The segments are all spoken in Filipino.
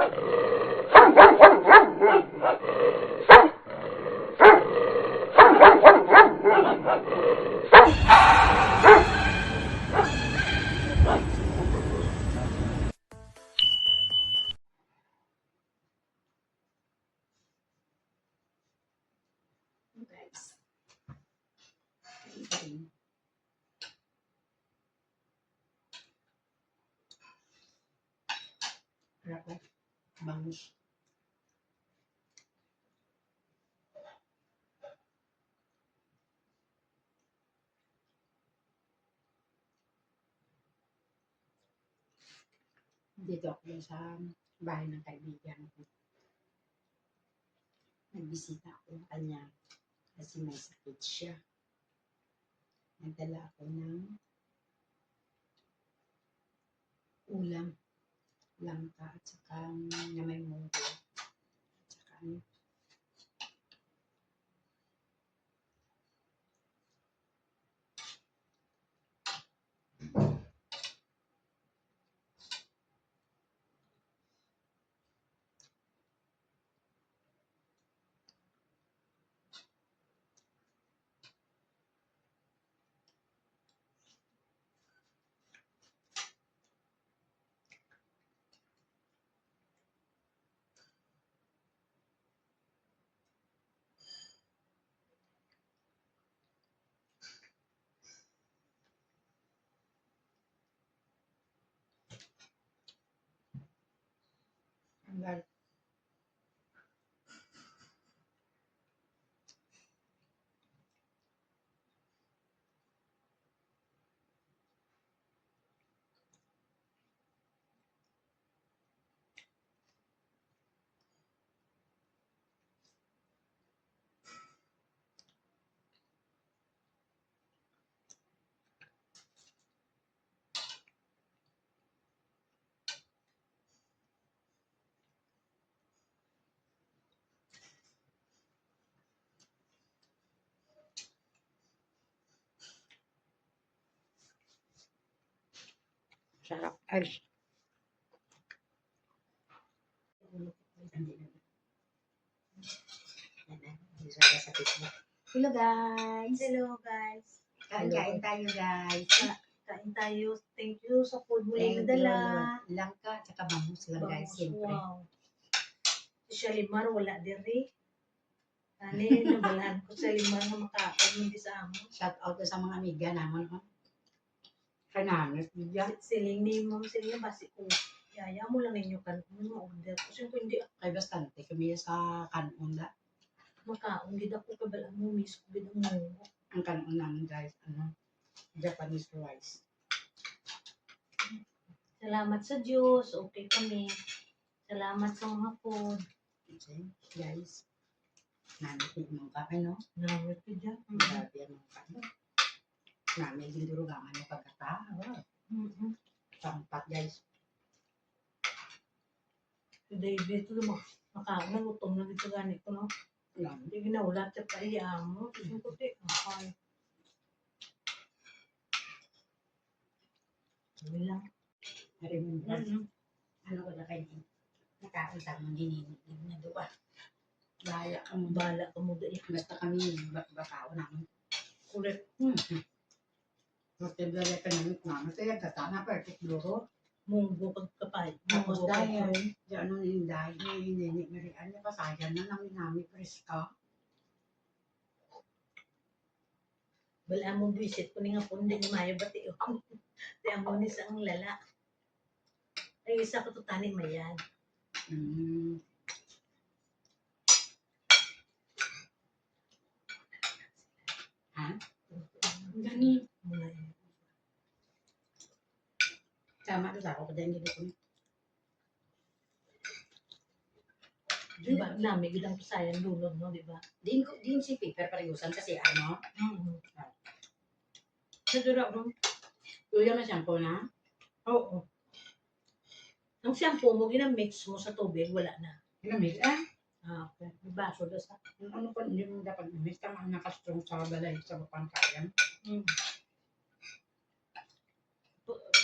Guys. Berapa? Bangus. Dito ako sa bahay ng kaibigan ko. Nagbisita ako sa kanya kasi may sakit siya. Nagdala ako ng ulam, langka at saka na may munggo. At saka hanggang sarap. Ay, hello guys! Hello guys. Kain tayo guys. Kain tayo. Thank you sa food mo Thank na dala. you. Langka at saka bangus lang guys. Bangus, Siyempre. wow. Si Shalimar wala diri. Ani, nabalahan ko sa Shalimar na makaon hindi sa amo. Shout out sa mga amiga naman. Kananas niya. Siling ni Ma'am Celia basi ko. Yaya mo lang ninyo kan ma-order. Kasi kung hindi Kay bastante kami sa kanon da. makaon, hindi ako kabala mo miss ko gid mo. Ang kanon namin guys, Japanese rice. Salamat sa Diyos. Okay kami. Salamat sa mga food. Okay, guys. Nanti mong kain, no? Nawit ko dyan. Grabe yan mong kain. Namin gindurugangan mo pagkatawa. Sampat, guys. Si David, makaon na gutom na dito ganito, no? Hindi ginaulat sa kaya mo. Kasi ko di. Okay. Sabi lang. Remember, ano ko na kayo? Nakain sa mga gininig na doon. Bala ka mo dahil. Basta kami, bakao namin. Correct. Matibala ka namin namin. Kaya katana pa, tikduro. Munggo pagkapay. Tapos dahil, di ano yung dahil, ninig na rin. Ano pa sayang na namin preska. Bala mo visit ko ni nga po, hindi ni Maya bati. Di mo ni sa ang lala. Ay, isa ko to tanin mayan. Ha? Gani. Tama ka sa ako, kadang dito ko. Diba, nami, gidang pasayan dulog, no, diba? Din si paper pariusan kasi ano? Sa dura mo? Tuyo na shampoo na? Oo. Ang shampoo mo, ginamix mo sa tubig, wala na. Ginamix? Okay. Baso na sa. Ano pa, hindi mo dapat mix ka mga nakastrong sa balay sa pangkayan.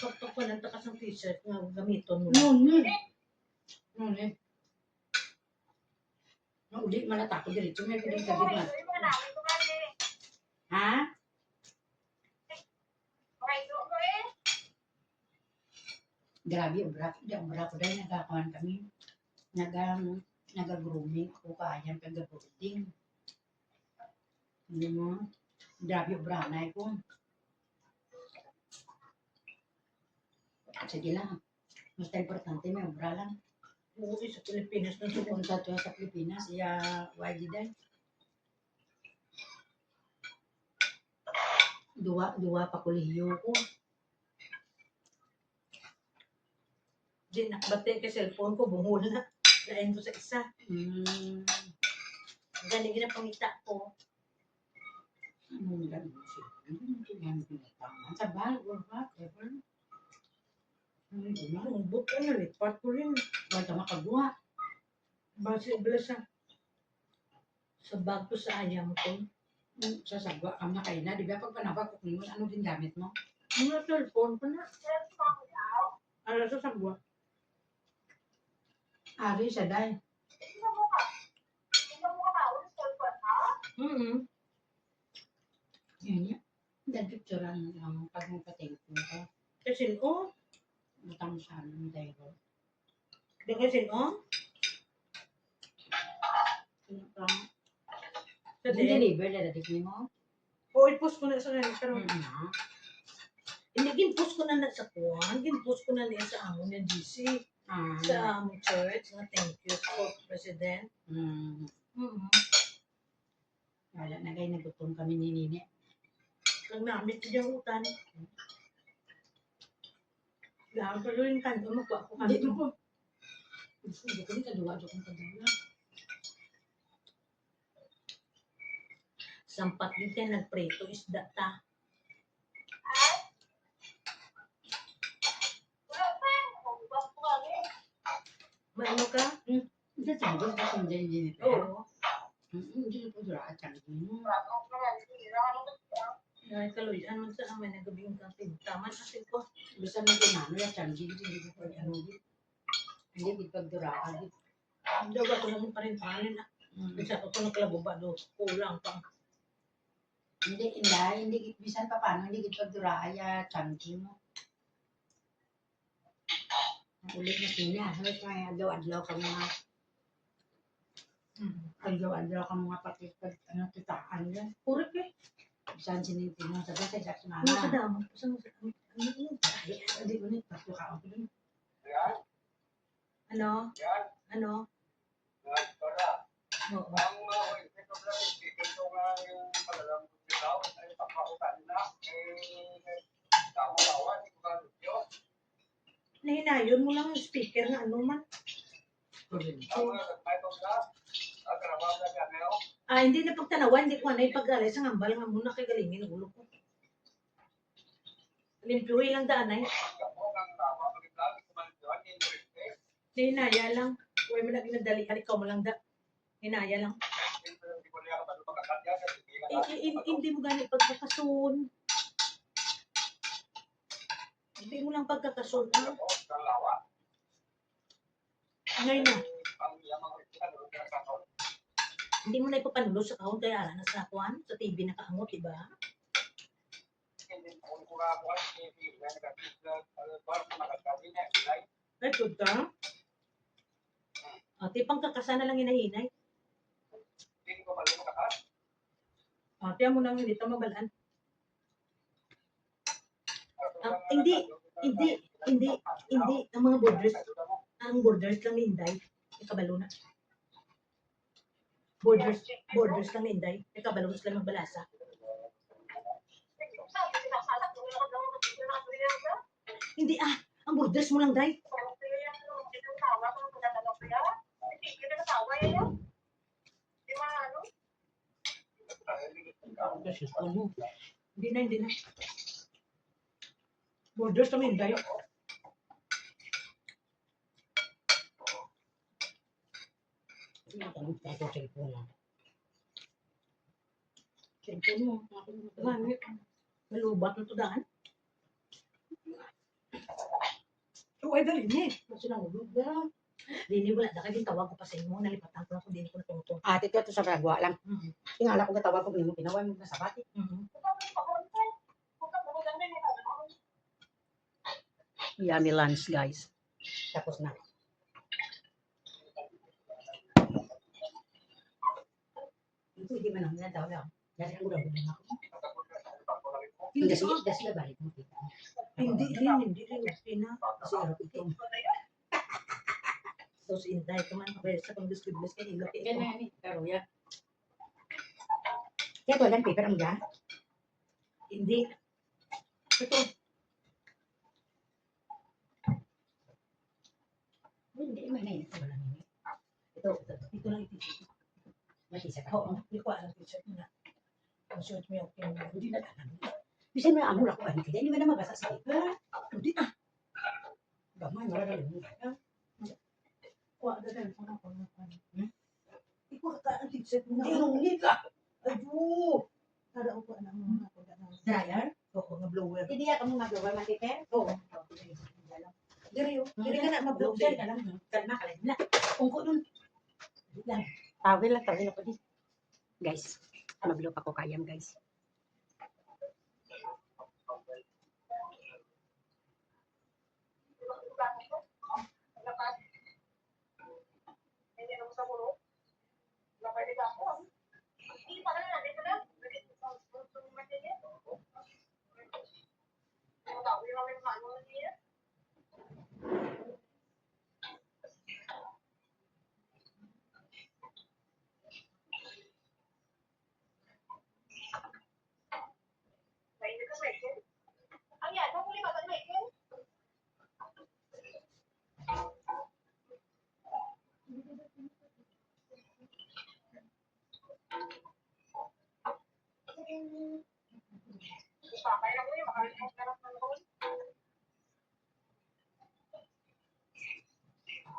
Pagpag ko lang takas ng t-shirt nga gamiton mo. No. Ngunit, nauli malata ko dito. May piling sa gitna. Ha? Grabe, obra ko dahil nagkakawan kami. Nag-grooming ako kaya pag-boarding. Hindi mo, grabe obra na ko. Sige lang. Basta importante may obra lang. Oo, sa Pilipinas na Kung sa tuwa sa Pilipinas, iya wagi dahil. Duwa pa kulihiyo ko. Di nakabate ka cellphone ko, bungol na. Lain ko sa isa. Galing na pangita ko. Anong gano'n siya? Anong pinagtaman? Sa bag or whatever. Ang book ko na, report ko rin. Huwag ka makagawa. Base bala sa bag ko sa ayam ko. Sasagwa ka na kayo na. Di ba pag panabag ko kung ano din gamit mo? Ano cellphone ko na? Ano sa sagwa? Ari siya dahil. Yun niya. Dahil picturean ang pag-pating ko. Kasi Butang siya ng dahil. kasi sa Hindi deliver na dadig mo? Oo, i-post ko na sa kanila. Pero Na. hindi, gin-post ko na sa kuwan. Gin-post ko na niya sa amon ng GC. Sa among church. Nga thank you for President. Wala na kayo nagutom kami ni Nini. Kag namin ko diyang utan. Lahat pa rin kanto mo ko ako Hindi kanto. mo po. Hindi ko ni kaduwa. Sampat din tayo nagpreto isda ta. Maano ka? Hindi chances kasi hindi nito. Oo. Hindi po dura at chances mo. Dahil kaluyan mo sa amin nagabing kang pintaman kasi ko. Bisa mo kinano yung chances hindi ko pwede ano din. Hindi pag dura. Hindi ba ko naman pa rin panin na. Bisa ko nagkalabuba do. Kulang pang. Hindi bisan pa paano hindi pag dura ay chances mo. Ulit na sila. Halos may adlaw-adlaw ka mga adlaw-adlaw ka mga patipad kitaan yan. Puro ka. Saan sinipin mo? Sabi sa isa't Ano sa sumama. damo? Hindi ko nito. Pagto ka ako dun. Ano? Ano? Oo. Nahinayon mo lang yung speaker na ano man. Hindi na pagtanawan, hindi ko na ipag-alay sa ngambal nga muna kay galingin ang ulo ko. Limpyuhi lang daanay. Hinaya lang. Huwag mo na ginadalian, ikaw mo lang da. Hinaya lang. Hindi mo gani pagkakasun. Hindi mo lang pagkakasun. Ngayon na. Hindi mo na ipapanulo sa kahon kaya ala na sa kuwan, sa TV nakaangot, diba? Ay, good ka? Tipang kakasa na lang hinahinay. Tiyan mo nang hindi ito mabalaan. Hindi. Ang mga borders lang ni Inday. Ikabalo na. Borders lang ni Inday. Ikabalo na sila magbalasa. Hindi ang borders mo lang, Day. Hindi na. Borders lang ni Inday. Ito cellphone mo. Cellphone mo. Malubat na to daan. So, ay dali niya. Kasi nang ulog na. Dini wala na kaging tawag ko pa sa imo, nalipatan ko na kung dini ko natungtong. Ate ito sa Bragwa lang. Mhm. Tingala ko gatawag ko nimo pinaway mo na sa bati. Mhm. Yummy lunch, guys. Tapos na. Hindi man ang nadaw lang. Dahil ang ulam na ako. Hindi sila balik mo. Hindi rin. Okay na. Kasi araw ito. Tapos intay ko man. Kaya sa pang discribus kayo, ilok ito. Yan ni. Pero ya. Kaya to lang paper ang dyan. Hindi. Ito. Hindi man na yun. Ito. Ito lang ito. Mati sa Oo. Hindi ko alam t-shirt mo na. Ang shirt mo yung okay na. Hindi na tanong. Bisa mo amul ako ba? Hindi mo na mabasa sa paper. Hindi na. Gamay mo na rin. Kuha ka rin. Ikaw ka ang t-shirt mo na. Hindi ka. Ayo! Para ako na mga ako na. Dryer? Oo, nga blower. Hindi ka mo mag-blower matiper? Oo. Diri yun. Diri ka na mablower. Blower ka lang. Kalma ka lang. Ungko nun. Tawil ako di. Guys, mag-blow pa ko kayam guys.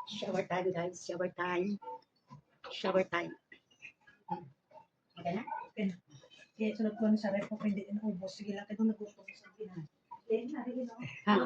Shower time guys, shower time. Shower time. Okay na? Kaya sunod ko na sa ref ko, hindi na ubos. Sige lang, kaya nagutom sa akin. Eh, narinig ako. Ha?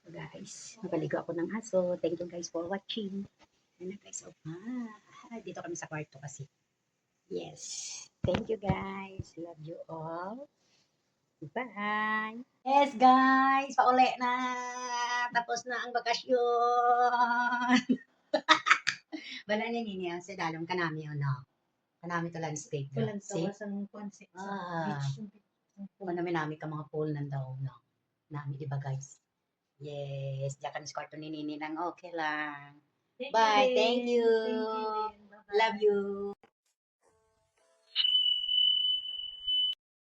Guys, napaligo ako ng aso. Thank you guys for watching. Ayan na guys. Oh, dito kami sa kwarto kasi. Yes. Thank you guys. Love you all. Bye. Yes guys, pauli na. Tapos na ang bakasyon. Wala na niya sa dalong kanami ano. Kanami to landscape. Walang See? tawas ang konsep sa Ah. beach. Kung ano namin ka mga pool ng daw no. Nami di ba guys? Yes, diyan kami sa kwarto ni Nini lang. Okay lang. Bye. Thank you. Thank you. Love you.